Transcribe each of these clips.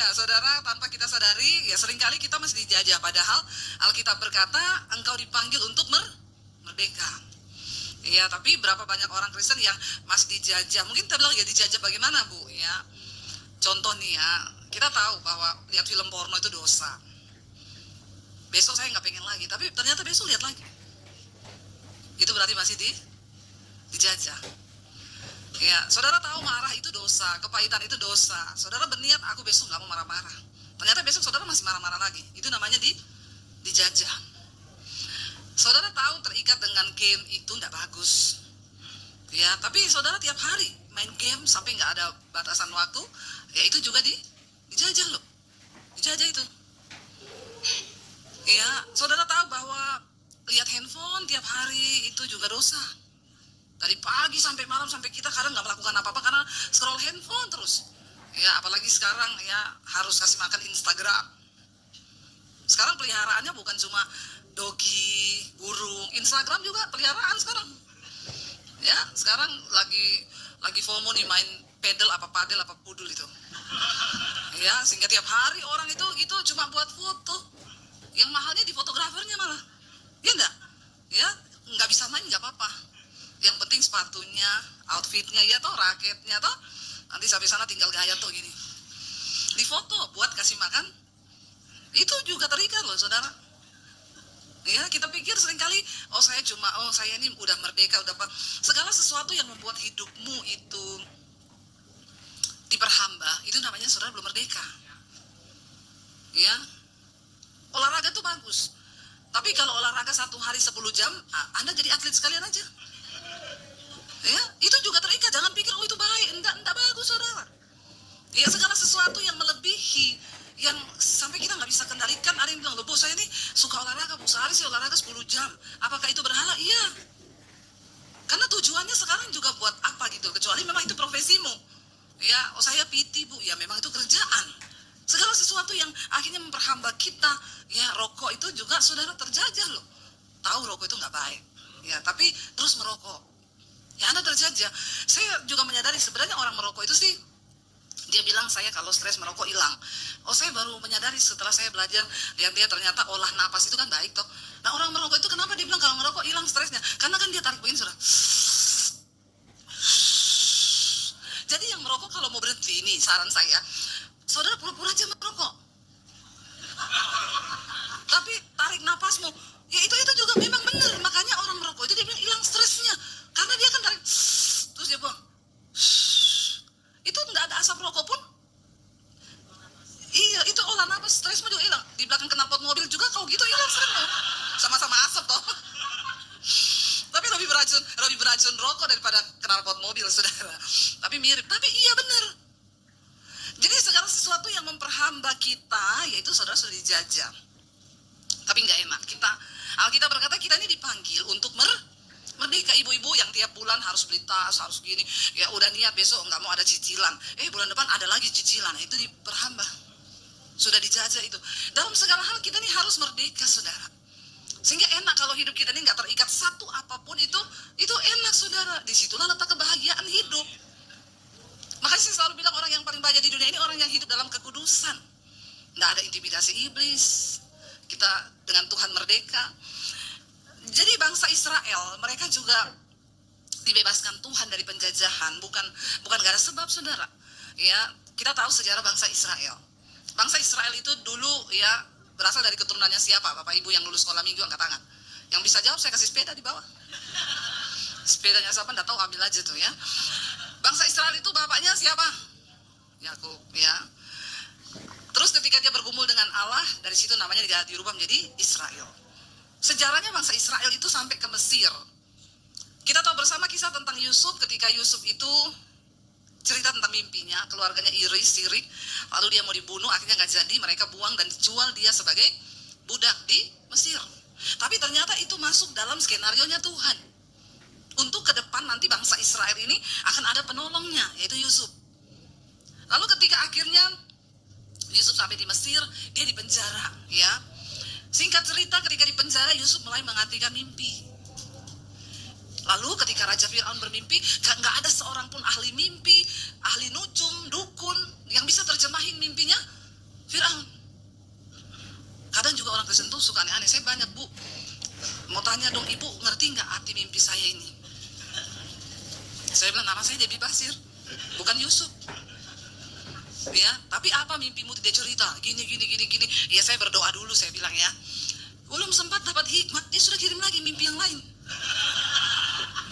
Ya, saudara, tanpa kita sadari, ya seringkali kita masih dijajah. Padahal Alkitab berkata, engkau dipanggil untuk merdeka. Ya, tapi berapa banyak orang Kristen yang masih dijajah. Mungkin kita bilang, ya dijajah bagaimana, Bu? Ya, contoh nih ya, kita tahu bahwa lihat film porno itu dosa. Besok saya nggak pengen lagi, tapi ternyata besok lihat lagi. Itu berarti masih dijajah. Ya, saudara tahu marah itu dosa, kepahitan itu dosa. Saudara berniat, aku besok nggak mau marah-marah. Ternyata besok saudara masih marah-marah lagi. Itu namanya dijajah. Saudara tahu terikat dengan game itu nggak bagus. Ya, tapi saudara tiap hari main game sampai nggak ada batasan waktu, ya itu juga dijajah loh. Dijajah itu. Ya, saudara tahu bahwa lihat handphone tiap hari itu juga dosa. Dari pagi sampai malam, sampai kita kadang nggak melakukan apa-apa karena scroll handphone terus. Ya, apalagi sekarang ya harus kasih makan Instagram. Sekarang peliharaannya bukan cuma dogi, burung, Instagram juga peliharaan sekarang. Ya, sekarang lagi FOMO nih main pedal apa padel apa pudul itu. Ya, sehingga tiap hari orang itu cuma buat foto. Yang mahalnya di fotografernya malah. Ya enggak? Ya, nggak bisa main nggak apa-apa. Yang penting sepatunya, outfitnya, ya toh, raketnya toh. Nanti sampai sana tinggal gaya tuh gini. Di foto buat kasih makan. Itu juga terikat loh, saudara. Ya, kita pikir seringkali, saya ini udah merdeka, udah apa. Segala sesuatu yang membuat hidupmu itu diperhamba, itu namanya saudara belum merdeka. Ya. Olahraga tuh bagus. Tapi kalau olahraga 1 hari 10 jam, Anda jadi atlet sekalian aja. Ya, itu juga terikat. Jangan pikir itu baik, enggak bagus, saudara. Ya, segala sesuatu yang melebihi, yang sampai kita nggak bisa kendalikan. Ada yang bilang, loh, Bu, saya ini suka olahraga, Bu, sehari sih olahraga 10 jam. Apakah itu berhala? Iya. Karena tujuannya sekarang juga buat apa gitu, kecuali memang itu profesimu. Ya, saya PT, Bu, ya memang itu kerjaan. Segala sesuatu yang akhirnya memperhamba kita, ya rokok itu juga saudara terjajah loh. Tahu rokok itu nggak baik, ya tapi terus merokok. Ya Anda terjajah. Saya juga menyadari sebenarnya orang merokok itu sih, dia bilang saya kalau stres merokok hilang. Oh, saya baru menyadari setelah saya belajar, lihat dia ternyata olah napas itu kan baik toh. Nah, orang merokok itu kenapa dia bilang kalau merokok hilang stresnya? Karena kan dia tarik begini, saudara. Jadi yang merokok kalau mau berhenti, ini saran saya, saudara pura-pura aja merokok. Tapi tarik napasmu, ya itu juga memang benar. Makanya orang merokok itu dia bilang hilang stresnya. Karena dia kan tarik, terus dia buang. Itu nggak ada asap rokok pun. Iya, itu olah napas, stresmu juga hilang. Di belakang knalpot mobil juga kalau gitu hilang stresmu. Sama-sama asap toh. Tapi lebih beracun rokok daripada knalpot mobil, saudara. Tapi mirip, tapi iya benar. Jadi segala sesuatu yang memperhamba kita, yaitu saudara sudah dijajah. Tapi nggak enak. Alkitab berkata kita ini dipanggil untuk merdeka. Ibu-ibu yang tiap bulan harus beli tas, harus gini. Ya udah niat besok nggak mau ada cicilan. Bulan depan ada lagi cicilan. Itu diperhamba. Sudah dijajah itu. Dalam segala hal kita ini harus merdeka, saudara. Sehingga enak kalau hidup kita ini nggak terikat satu apapun itu enak, saudara. Disitulah letak kebahagiaan hidup. Makanya saya selalu bilang orang yang paling bahagia di dunia ini orang yang hidup dalam kekudusan. Nggak ada intimidasi iblis. Kita dengan Tuhan merdeka. Jadi bangsa Israel, mereka juga dibebaskan Tuhan dari penjajahan, bukan gak ada sebab, saudara. Ya, kita tahu sejarah bangsa Israel. Bangsa Israel itu dulu ya berasal dari keturunannya siapa? Bapak Ibu yang lulus sekolah minggu angkat tangan. Yang bisa jawab saya kasih sepeda di bawah. Sepedanya siapa enggak tahu, ambil aja tuh ya. Bangsa Israel itu bapaknya siapa? Yakub, ya. Terus ketika dia bergumul dengan Allah, dari situ namanya dirubah menjadi Israel. Sejarahnya bangsa Israel itu sampai ke Mesir. Kita tahu bersama kisah tentang Yusuf, ketika Yusuf itu cerita tentang mimpinya, keluarganya iri, sirik, lalu dia mau dibunuh, akhirnya nggak jadi, mereka buang dan dijual dia sebagai budak di Mesir. Tapi ternyata itu masuk dalam skenarionya Tuhan. Untuk ke depan nanti bangsa Israel ini akan ada penolongnya, yaitu Yusuf. Lalu ketika akhirnya Yusuf sampai di Mesir, dia dipenjara, ya. Singkat cerita, ketika dipenjara, Yusuf mulai mengartikan mimpi. Lalu ketika Raja Fir'aun bermimpi, nggak ada seorang pun ahli mimpi, ahli nujum, dukun yang bisa terjemahin mimpinya Firaun. Kadang juga orang Kristen tuh suka aneh-aneh. Saya banyak, Bu, mau tanya dong, Ibu ngerti nggak arti mimpi saya ini? Saya bilang, nama saya Debbie Basir, bukan Yusuf. Ya, tapi apa mimpimu? Dia cerita, gini. Ya saya berdoa dulu, saya bilang ya. Belum sempat dapat hikmat, dia sudah kirim lagi mimpi yang lain.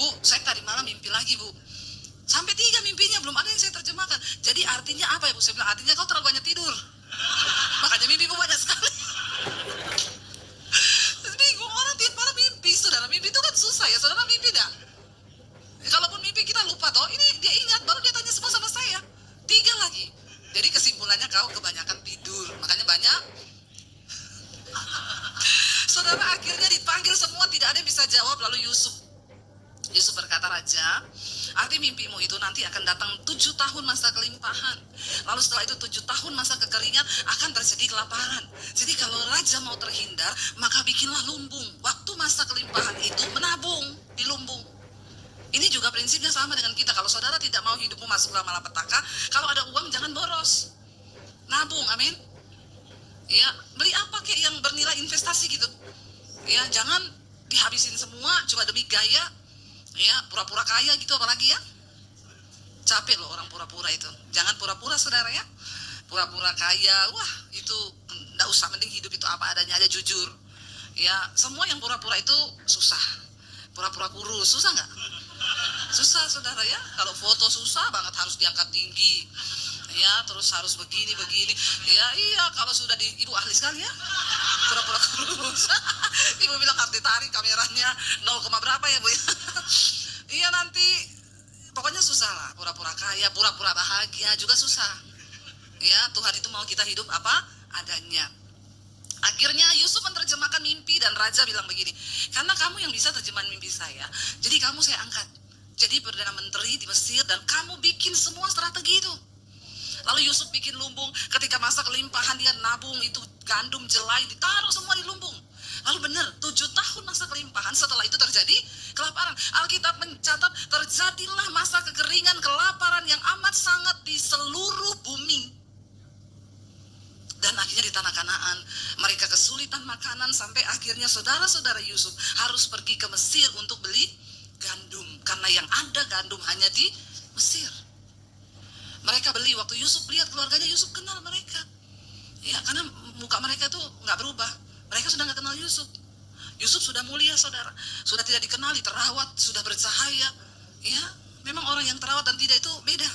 Bu, saya tadi malam mimpi lagi, Bu. Sampai 3 mimpinya, belum ada yang saya terjemahkan. Jadi artinya apa ya, Bu? Saya bilang, artinya kau terlalu banyak tidur. Makanya mimpimu banyak sekali. Bingung, orang tiap malam mimpi, saudara. Mimpi itu kan susah ya, saudara mimpi dah. Kalaupun mimpi kita lupa toh, ini dia ingat, baru dia tanya semua sama saya. 3 lagi. Jadi kesimpulannya kau kebanyakan tidur, makanya banyak. Saudara, akhirnya dipanggil semua, tidak ada yang bisa jawab. Lalu Yusuf berkata, Raja, arti mimpimu itu nanti akan datang 7 tahun masa kelimpahan. Lalu setelah itu 7 tahun masa kekeringan, akan terjadi kelaparan. Jadi kalau raja mau terhindar, maka bikinlah lumbung. Waktu masa kelimpahan itu menabung di lumbung. Ini juga prinsipnya sama dengan kita. Kalau saudara tidak mau hidupmu masuk dalam malapetaka, kalau ada uang jangan boros. Nabung, amin. Ya, beli apa kek yang bernilai investasi gitu. Ya, jangan dihabisin semua cuma demi gaya. Ya, pura-pura kaya gitu apalagi ya. Capek loh orang pura-pura itu. Jangan pura-pura, saudara ya. Pura-pura kaya, wah itu enggak usah, mending hidup itu apa adanya aja, jujur. Ya, semua yang pura-pura itu susah. Pura-pura kurus, susah nggak? Susah, saudara ya. Kalau foto susah banget, harus diangkat tinggi. Ya, terus harus begini. Ya, iya, kalau sudah ibu ahli sekali ya. Pura-pura kurus. Ibu bilang harus ditarik kameranya 0, berapa ya, Bu? Iya, nanti pokoknya susah lah. Pura-pura kaya, pura-pura bahagia juga susah. Ya, Tuhan itu mau kita hidup apa adanya. Akhirnya Yusuf menerjemahkan mimpi dan raja bilang begini, karena kamu yang bisa terjemahan mimpi saya, jadi kamu saya angkat jadi Perdana Menteri di Mesir dan kamu bikin semua strategi itu. Lalu Yusuf bikin lumbung, ketika masa kelimpahan dia nabung itu gandum, jelai, ditaruh semua di lumbung. Lalu benar, 7 tahun masa kelimpahan, setelah itu terjadi kelaparan. Alkitab mencatat terjadilah masa kekeringan, kelaparan yang amat sangat di seluruh bumi. Dan akhirnya di tanah Kanaan, mereka kesulitan makanan sampai akhirnya saudara-saudara Yusuf harus pergi ke Mesir untuk beli gandum. Karena yang ada gandum hanya di Mesir. Mereka beli, waktu Yusuf lihat keluarganya, Yusuf kenal mereka. Ya, karena muka mereka tuh nggak berubah. Mereka sudah nggak kenal Yusuf. Yusuf sudah mulia, saudara. Sudah tidak dikenali, terawat, sudah bercahaya. Ya, memang orang yang terawat dan tidak itu beda.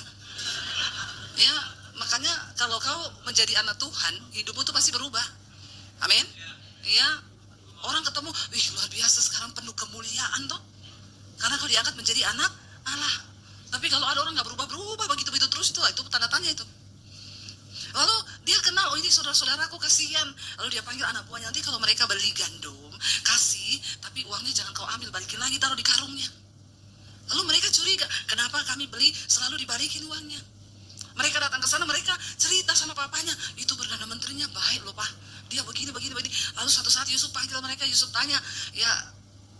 Ya, makanya kalau kau menjadi anak Tuhan, hidupmu tuh pasti berubah. Amin. Ya, orang ketemu, wih luar biasa sekarang penuh kemuliaan toh. Karena kau diangkat menjadi anak Allah. Tapi kalau ada orang nggak berubah begitu terus, itu tanda tanya itu. Lalu dia kenal, oh ini saudara-saudaraku kasihan. Lalu dia panggil anak buahnya, nanti kalau mereka beli gandum, kasih, tapi uangnya jangan kau ambil, balikin lagi, taruh di karungnya. Lalu mereka curiga, kenapa kami beli selalu dibalikin uangnya? Mereka datang ke sana, mereka cerita sama papanya, itu Perdana Menterinya baik loh Pak, dia begini. Lalu suatu saat Yusuf panggil mereka, Yusuf tanya, ya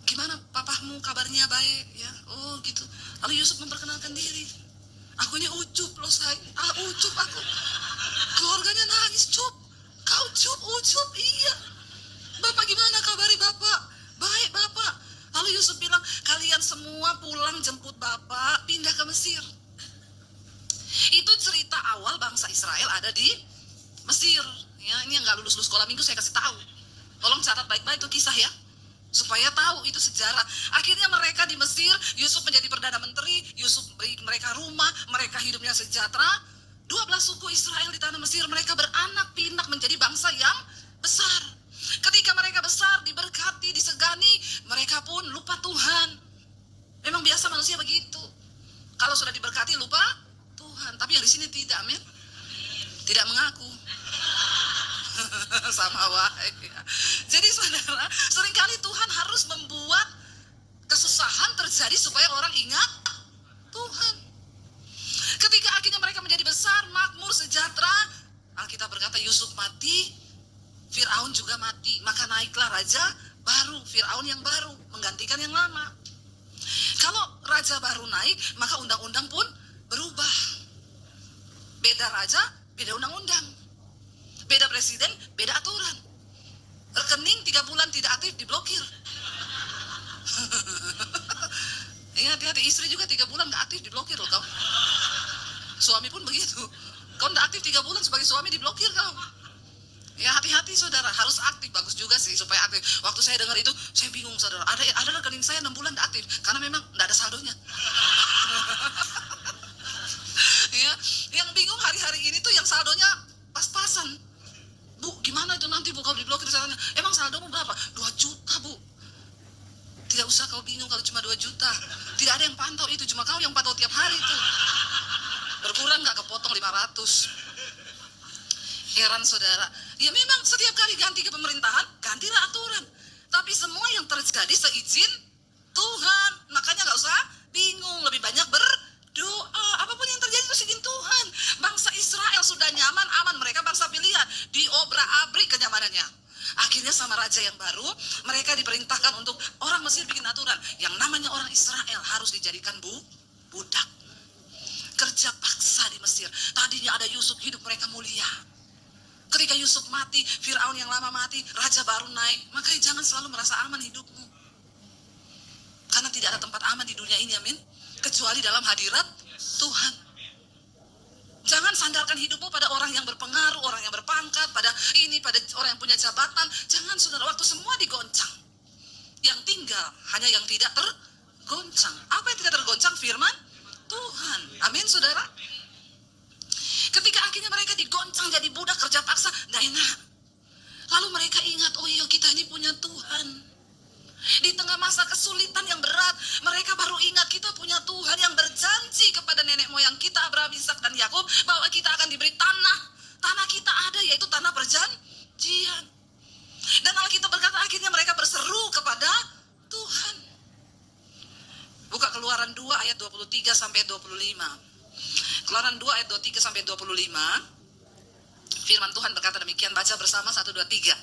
gimana papamu, kabarnya baik ya? Oh gitu. Lalu Yusuf memperkenalkan diri, aku ini Ucup loh say, Ucup aku. Keluarganya nangis, Cup, kau Cup, Ucup, iya. Bapak gimana kabari Bapak? Baik Bapak. Lalu Yusuf bilang, kalian semua pulang jemput Bapak, pindah ke Mesir. Itu cerita awal bangsa Israel ada di Mesir. Ya, ini yang nggak lulus sekolah minggu saya kasih tahu. Tolong catat baik-baik itu kisah ya, supaya tahu itu sejarah. Akhirnya mereka di Mesir, Yusuf menjadi Perdana Menteri, Yusuf beri mereka rumah, mereka hidupnya sejahtera. 12 suku Israel di tanah Mesir, mereka beranak pinak menjadi bangsa yang besar. Ketika mereka besar, diberkati, disegani, mereka pun lupa Tuhan. Memang biasa manusia begitu. Kalau sudah diberkati lupa Tuhan. Tapi yang di sini tidak, amin. Tidak mengaku. Sama wae. Jadi saudara, seringkali Tuhan harus membuat kesusahan terjadi supaya orang ingat Tuhan. Ketika akhirnya mereka menjadi besar, makmur, sejahtera, Alkitab berkata Yusuf mati, Firaun juga mati. Maka naiklah raja baru, Firaun yang baru, menggantikan yang lama. Kalau raja baru naik, maka undang-undang pun berubah. Beda raja, beda undang-undang. Beda presiden beda aturan. Rekening 3 bulan tidak aktif diblokir. Ya, hati-hati, istri juga 3 bulan nggak aktif diblokir loh kau. Suami pun begitu. Kau nggak aktif 3 bulan sebagai suami diblokir kau. Ya, hati-hati saudara, harus aktif. Bagus juga sih supaya aktif. Waktu saya dengar itu, saya bingung saudara. Ada rekening saya 6 bulan nggak aktif karena memang nggak ada saldonya. Ya, yang bingung hari-hari ini tuh yang saldonya pas-pasan. Bu, gimana itu nanti Bu kalau diblokir saldonya? Emang saldomu berapa? 2 juta Bu. Tidak usah kau bingung kalau cuma 2 juta. Tidak ada yang pantau itu, cuma kau yang pantau tiap hari tuh. Berkurang nggak kepotong 500. Heran saudara. Ya memang setiap kali ganti ke pemerintahan, gantilah aturan. Tapi semua yang terjadi seizin Tuhan. Makanya nggak usah bingung, lebih banyak berdoa. Apapun yang terjadi itu seizin Tuhan. Bangsa Israel sudah nyaman, aman. Mereka bangsa pilihan. Diobrak-abrik kenyamanannya. Akhirnya sama raja yang baru, mereka diperintahkan untuk orang Mesir bikin aturan. Yang namanya orang Israel harus dijadikan budak. Kerja paksa di Mesir. Tadinya ada Yusuf, hidup mereka mulia. Ketika Yusuf mati, Firaun yang lama mati, raja baru naik. Makanya jangan selalu merasa aman hidupmu. Karena tidak ada tempat aman di dunia ini, amin. Kecuali dalam hadirat Tuhan. Jangan sandarkan hidupmu pada orang yang berpengaruh, orang yang berpangkat, pada orang yang punya jabatan. Jangan saudara, waktu semua digoncang. Yang tinggal hanya yang tidak tergoncang. Apa yang tidak tergoncang? Firman Tuhan. Amin saudara. Ketika akhirnya mereka digoncang jadi budak kerja paksa, tidak enak. Lalu mereka ingat, oh iya kita ini punya Tuhan. Di tengah masa kesulitan yang berat, mereka baru ingat kita punya Tuhan yang berjanji kepada nenek moyang kita, Abraham, Ishak, dan Yakub, bahwa kita akan diberi tanah. Tanah kita ada, yaitu tanah perjanjian. Dan Alkitab berkata akhirnya mereka berseru kepada Tuhan. Buka Keluaran 2 ayat 23 sampai 25. Keluaran 2 ayat 23 sampai 25. Firman Tuhan berkata demikian, baca bersama 1, 2, 3.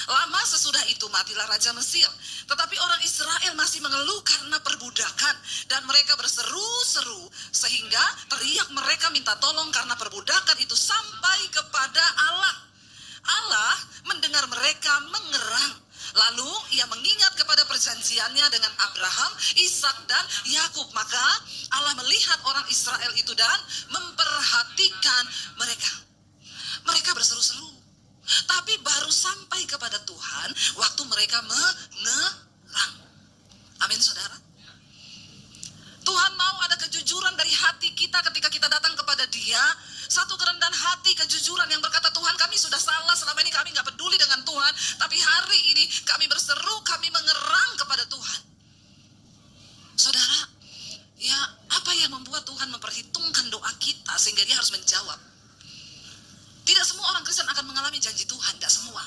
Lama sesudah itu matilah Raja Mesir. Tetapi orang Israel masih mengeluh karena perbudakan. Dan mereka berseru-seru sehingga teriak mereka minta tolong karena perbudakan itu sampai kepada Allah. Allah mendengar mereka mengerang. Lalu ia mengingat kepada perjanjiannya dengan Abraham, Ishak, dan Yakub. Maka Allah melihat orang Israel itu dan memperhatikan mereka. Mereka berseru-seru, tapi baru sampai kepada Tuhan waktu mereka mengerang. Amin saudara. Tuhan mau ada kejujuran dari hati kita ketika kita datang kepada Dia. Satu kerendahan hati, kejujuran yang berkata, Tuhan kami sudah salah, selama ini kami gak peduli dengan Tuhan, tapi hari ini kami berseru, kami mengerang kepada Tuhan. Saudara, ya apa yang membuat Tuhan memperhitungkan doa kita sehingga Dia harus menjawab? Tidak semua orang Kristen akan mengalami janji Tuhan, tidak semua.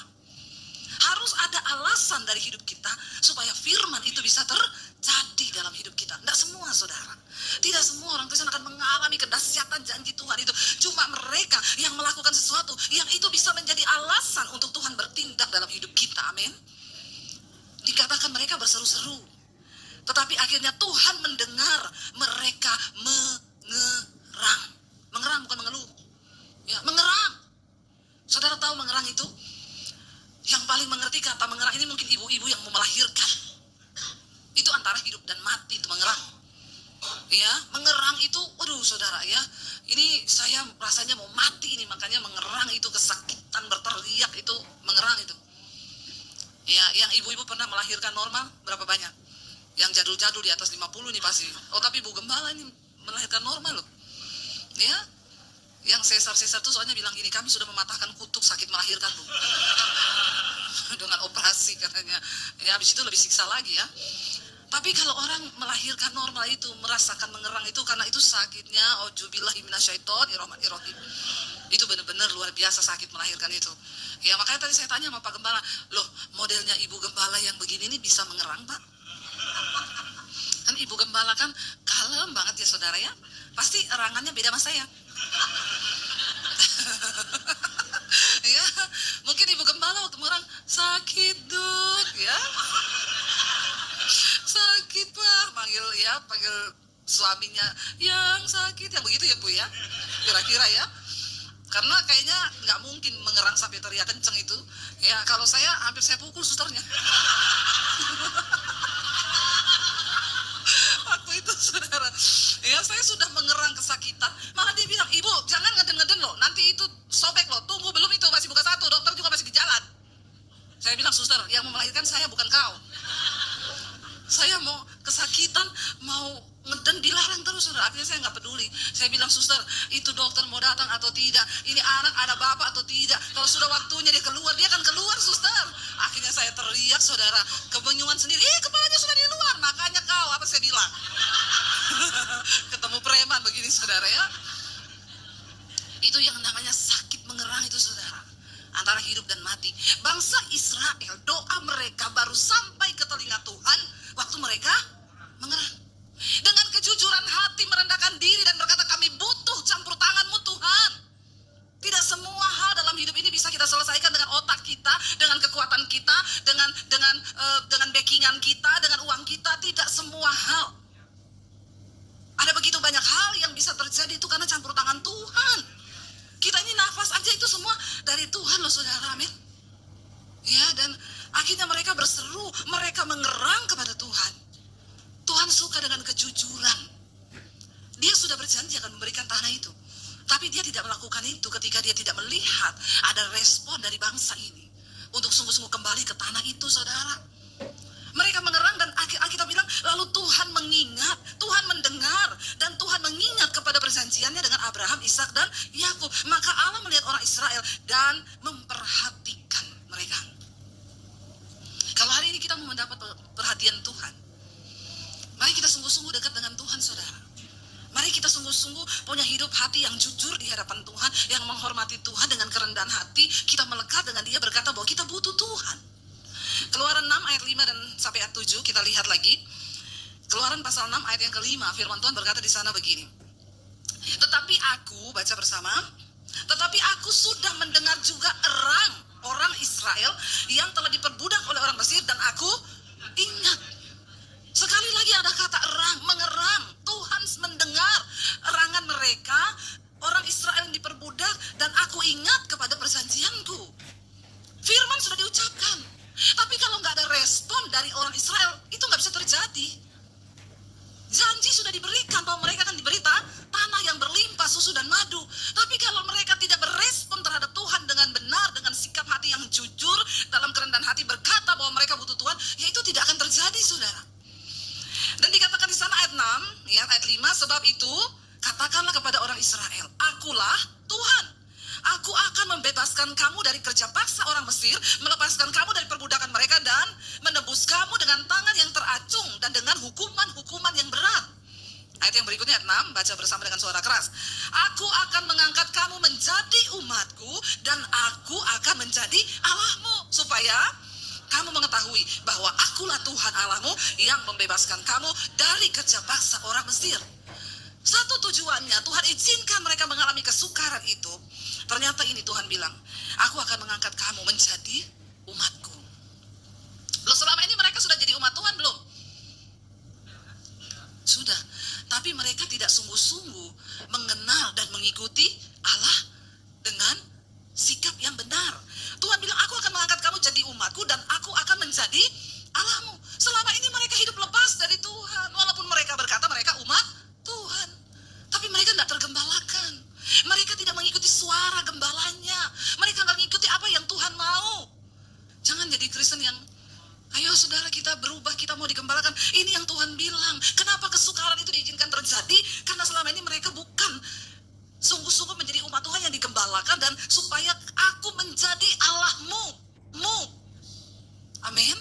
Harus ada alasan dari hidup kita supaya firman itu bisa terjadi dalam hidup kita. Tidak semua saudara. Tidak semua orang Kristen akan mengalami kedahsyatan janji Tuhan itu. Cuma mereka yang melakukan sesuatu yang itu bisa menjadi alasan untuk Tuhan bertindak dalam hidup kita. Amin. Dikatakan mereka berseru-seru. Tetapi akhirnya Tuhan mendengar mereka mengerang. Mengerang bukan mengeluh. Ya, mengerang. Saudara tahu mengerang itu? Yang paling mengerti kata mengerang ini mungkin ibu-ibu yang mau melahirkan. Itu antara hidup dan mati itu mengerang. Ya, mengerang itu, waduh saudara ya, ini saya rasanya mau mati ini, makanya mengerang itu kesakitan, berteriak itu, mengerang itu. Ya, yang ibu-ibu pernah melahirkan normal, berapa banyak? Yang jadul-jadul di atas 50 nih pasti. Oh tapi Bu Gembala ini melahirkan normal loh. Ya, yang sesar-sesar tuh soalnya bilang gini, kami sudah mematahkan kutuk sakit melahirkan Bu. Dengan operasi katanya. Ya habis itu lebih siksa lagi ya. Tapi kalau orang melahirkan normal itu, merasakan mengerang itu karena itu sakitnya, auzubillahi minasyaitonirrajim. Itu benar-benar luar biasa sakit melahirkan itu. Ya makanya tadi saya tanya sama Pak Gembala, loh modelnya Ibu Gembala yang begini ini bisa mengerang Pak? Kan Ibu Gembala kan kalem banget ya saudara ya. Pasti erangannya beda sama saya. Ya, mungkin Ibu Gembala waktu mengerang sakit Dok ya. Sakit Pak, panggil suaminya yang sakit, yang begitu ya Bu ya, kira-kira ya. Karena kayaknya nggak mungkin mengerang orang sampai teriak kenceng itu. Ya kalau saya hampir saya pukul susternya. Waktu itu saudara, ya saya sudah mengerang kesakitan. Malah dia bilang, ibu jangan ngeden-ngeden loh, nanti itu sobek loh. Tunggu, belum itu masih buka satu, dokter juga masih di jalan. Saya bilang, suster, yang mau melahirkan saya bukan kau. Saya mau kesakitan, mau ngeden, dilarang terus saudara. Akhirnya saya nggak peduli. Saya bilang, suster, itu dokter mau datang atau tidak, ini anak ada bapak atau tidak. Kalau sudah waktunya dia keluar, dia akan keluar suster. Akhirnya saya teriak saudara, kebingungan sendiri, kepalanya sudah di luar. Makanya kau, apa saya bilang. Ketemu preman begini saudara ya. Itu yang namanya sakit mengerang itu saudara, antara hidup dan mati. Bangsa Israel, doa mereka baru sampai ke telinga Tuhan waktu mereka mengerang. Dengan kejujuran hati merendahkan diri dan berkata, kami butuh campur tangan-Mu Tuhan. Tidak semua hal dalam hidup ini bisa kita selesaikan dengan otak kita, dengan kekuatan kita, dengan backingan kita, dengan uang kita. Tidak semua hal. Ada begitu banyak hal yang bisa terjadi itu karena campur tangan Tuhan. Kita ini nafas aja itu semua dari Tuhan loh saudara, amin. Ya, dan akhirnya mereka berseru, mereka mengerang kepada Tuhan. Tuhan suka dengan kejujuran. Dia sudah berjanji akan memberikan tanah itu. Tapi dia tidak melakukan itu ketika dia tidak melihat ada respon dari bangsa ini untuk sungguh-sungguh kembali ke tanah itu saudara. Mereka mengerang dan Alkitab bilang, lalu Tuhan mengingat, Tuhan mendengar, dan Tuhan mengingat kepada perjanjiannya dengan Abraham, Ishak, dan Yakub. Maka Allah melihat orang Israel dan memperhatikan mereka. Kalau hari ini kita mau mendapat perhatian Tuhan, mari kita sungguh-sungguh dekat dengan Tuhan saudara. Mari kita sungguh-sungguh punya hidup hati yang jujur di hadapan Tuhan, yang menghormati Tuhan dengan kerendahan hati. Kita melekat dengan Dia, berkata bahwa kita butuh Tuhan. Keluaran 6 ayat 5 dan sampai ayat 7 kita lihat lagi. Keluaran pasal 6 ayat yang kelima, firman Tuhan berkata di sana begini. Tetapi aku, baca bersama, tetapi aku sudah mendengar juga erang orang Israel yang telah diperbudak oleh orang Mesir, dan aku ingat. Sekali lagi ada kata erang, mengerang. Tuhan mendengar erangan mereka, orang Israel yang diperbudak, dan aku ingat kepada perjanjianku. Firman sudah diucapkan. Tapi kalau nggak ada respon dari orang Israel, itu nggak bisa terjadi. Janji sudah diberikan bahwa mereka akan diberi tanah yang berlimpah susu dan madu. Tapi kalau mereka tidak berespon terhadap Tuhan dengan benar, dengan sikap hati yang jujur, dalam kerendahan hati berkata bahwa mereka butuh Tuhan, ya itu tidak akan terjadi saudara. Dan dikatakan di sana ayat 6, ya, ayat 5, sebab itu katakanlah kepada orang Israel, akulah Tuhan. Aku akan membebaskan kamu dari kerja paksa orang Mesir, melepaskan kamu dari perbudakan mereka, dan menebus kamu dengan tangan yang teracung dan dengan hukuman-hukuman yang berat. Ayat yang berikutnya, ayat 6, baca bersama dengan suara keras. Aku akan mengangkat kamu menjadi umatku, dan aku akan menjadi Allahmu, supaya kamu mengetahui bahwa akulah Tuhan Allahmu yang membebaskan kamu dari kerja paksa orang Mesir. Satu tujuannya, Tuhan izinkan mereka mengalami kesukaran itu. Ternyata ini Tuhan bilang, aku akan mengangkat kamu menjadi umatku. Loh, selama ini mereka sudah jadi umat Tuhan belum? Sudah. Tapi mereka tidak sungguh-sungguh mengenal dan mengikuti Allah dengan sikap yang benar. Tuhan bilang, aku akan mengangkat kamu jadi umatku, dan aku akan menjadi Allahmu. Selama ini mereka hidup lepas dari Tuhan. Walaupun mereka berkata mereka umat Tuhan, tapi mereka tidak tergembalakan. Mereka tidak mengikuti suara gembalanya. Mereka nggak mengikuti apa yang Tuhan mau. Jangan jadi Kristen yang, ayo saudara kita berubah, kita mau digembalakan. Ini yang Tuhan bilang. Kenapa kesukaran itu diizinkan terjadi? Karena selama ini mereka bukan sungguh-sungguh menjadi umat Tuhan yang digembalakan, dan supaya aku menjadi Allahmu. Amin.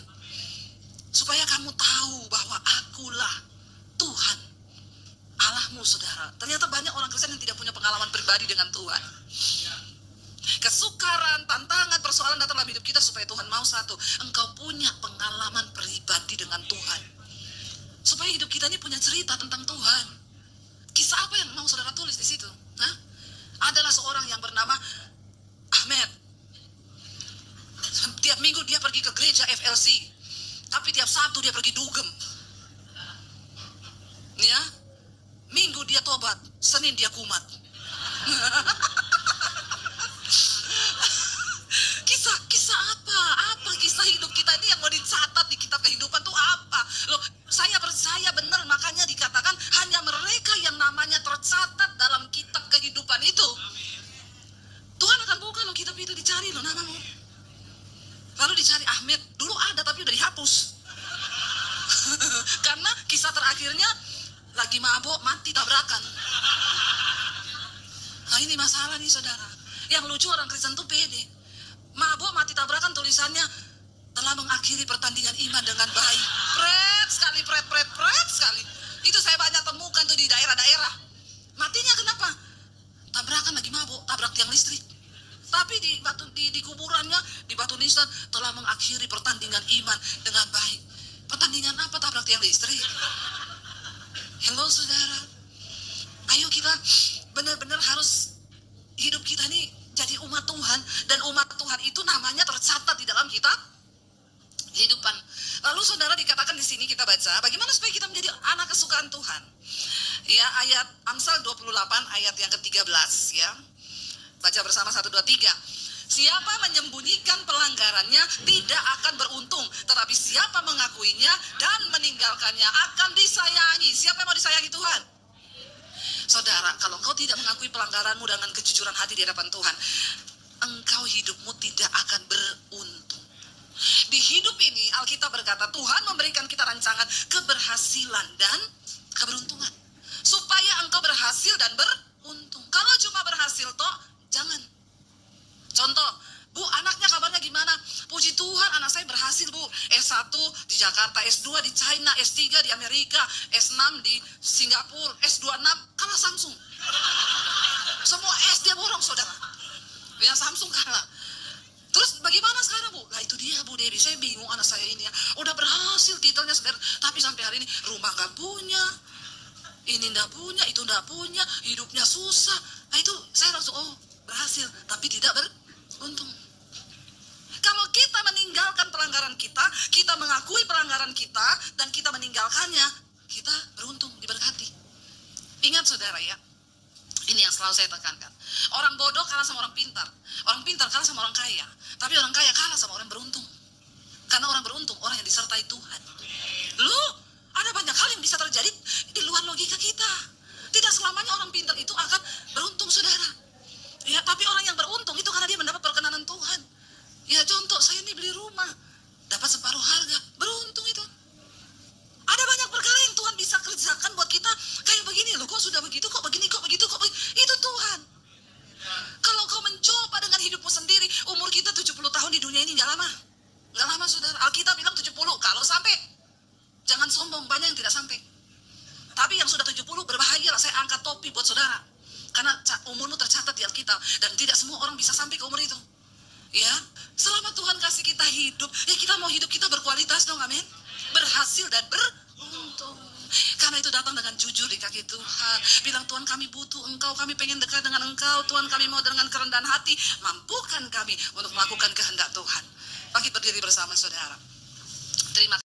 Supaya kamu tahu bahwa akulah Tuhan Allahmu saudara. Ternyata banyak orang Kristen yang tidak punya pengalaman pribadi dengan Tuhan. Kesukaran, tantangan, persoalan datang dalam hidup kita supaya Tuhan mau satu, engkau punya pengalaman pribadi dengan Tuhan. Supaya hidup kita ini punya cerita tentang Tuhan. Kisah apa yang mau saudara tulis di situ? Hah? Adalah seorang yang bernama Ahmed. Tiap minggu dia pergi ke gereja FLC, tapi tiap Sabtu dia pergi dugem. Ya, Minggu dia tobat, Senin dia kumat. tapi itu dicari loh namamu. Lalu dicari Ahmed, dulu ada tapi udah dihapus. Karena kisah terakhirnya lagi mabuk mati tabrakan. Nah ini masalah nih saudara. Yang lucu orang Kristen tuh pede. Mabuk mati tabrakan tulisannya telah mengakhiri pertandingan iman dengan baik. Pret sekali, pret sekali. Itu saya banyak temukan tuh di daerah-daerah. Matinya kenapa? Tabrakan lagi mabuk, tabrak tiang listrik. Tapi di kuburannya, di batu nisan, telah mengakhiri pertandingan iman dengan baik. Pertandingan apa tabrak tiang listrik? Hello saudara. Ayo kita benar-benar harus hidup kita nih jadi umat Tuhan. Dan umat Tuhan itu namanya tercatat di dalam kitab kehidupan. Lalu saudara dikatakan di sini kita baca, bagaimana supaya kita menjadi anak kesukaan Tuhan? Ya, ayat Amsal 28 ayat yang ke-13 ya. Baca bersama 1, 2, 3. Siapa menyembunyikan pelanggarannya tidak akan beruntung, tetapi siapa mengakuinya dan meninggalkannya akan disayangi. Siapa yang mau disayangi Tuhan? Saudara, kalau engkau tidak mengakui pelanggaranmu dengan kejujuran hati di hadapan Tuhan, engkau hidupmu tidak akan beruntung. Di hidup ini Alkitab berkata Tuhan memberikan kita rancangan keberhasilan dan keberuntungan. Supaya engkau berhasil dan beruntung. Kalau cuma berhasil toh, jangan. Contoh, Bu, anaknya kabarnya gimana? Puji Tuhan anak saya berhasil Bu. S1 di Jakarta, S2 di China, S3 di Amerika, S6 di Singapura, S26 kalah Samsung. Semua S dia borong saudara. Yang Samsung kalah. Terus bagaimana sekarang Bu? Nah itu dia Bu Dewi, saya bingung anak saya ini ya. Udah berhasil titelnya saudara, tapi sampai hari ini rumah gak punya, ini gak punya, itu gak punya, hidupnya susah. Nah itu saya langsung, oh berhasil, tapi tidak beruntung. Kalau kita meninggalkan pelanggaran kita mengakui pelanggaran kita, dan kita meninggalkannya, kita beruntung, diberkati. Ingat saudara ya, ini yang selalu saya tekankan. Orang bodoh kalah sama orang pintar. Orang pintar kalah sama orang kaya. Tapi orang kaya kalah sama orang beruntung. Karena orang beruntung, orang yang disertai Tuhan. Loh, ada banyak hal yang bisa terjadi di luar logika kita. Tidak selamanya orang pintar itu akan beruntung saudara. Ya, tapi orang yang beruntung itu karena dia mendapat perkenanan Tuhan. Ya contoh, saya ini beli rumah, dapat separuh harga, beruntung itu. Ada banyak perkara yang Tuhan bisa kerjakan buat kita. Kayak begini loh, kok sudah begitu, kok begini, kok begitu, kok begitu. Itu Tuhan. Kalau kau mencoba dengan hidupmu sendiri, umur kita 70 tahun di dunia ini gak lama. Gak lama saudara, Alkitab bilang 70, kalau sampai. Jangan sombong, banyak yang tidak sampai. Tapi yang sudah 70 berbahaya lah, saya angkat topi buat saudara. Karena umurmu tercatat di Alkitab. Dan tidak semua orang bisa sampai ke umur itu. Ya, selama Tuhan kasih kita hidup, ya kita mau hidup kita berkualitas dong, amin. Berhasil dan beruntung. Karena itu datang dengan jujur di kaki Tuhan. Bilang Tuhan kami butuh Engkau, kami pengen dekat dengan Engkau. Tuhan kami mau dengan kerendahan hati. Mampukan kami untuk melakukan kehendak Tuhan. Bangkit berdiri bersama saudara. Terima kasih.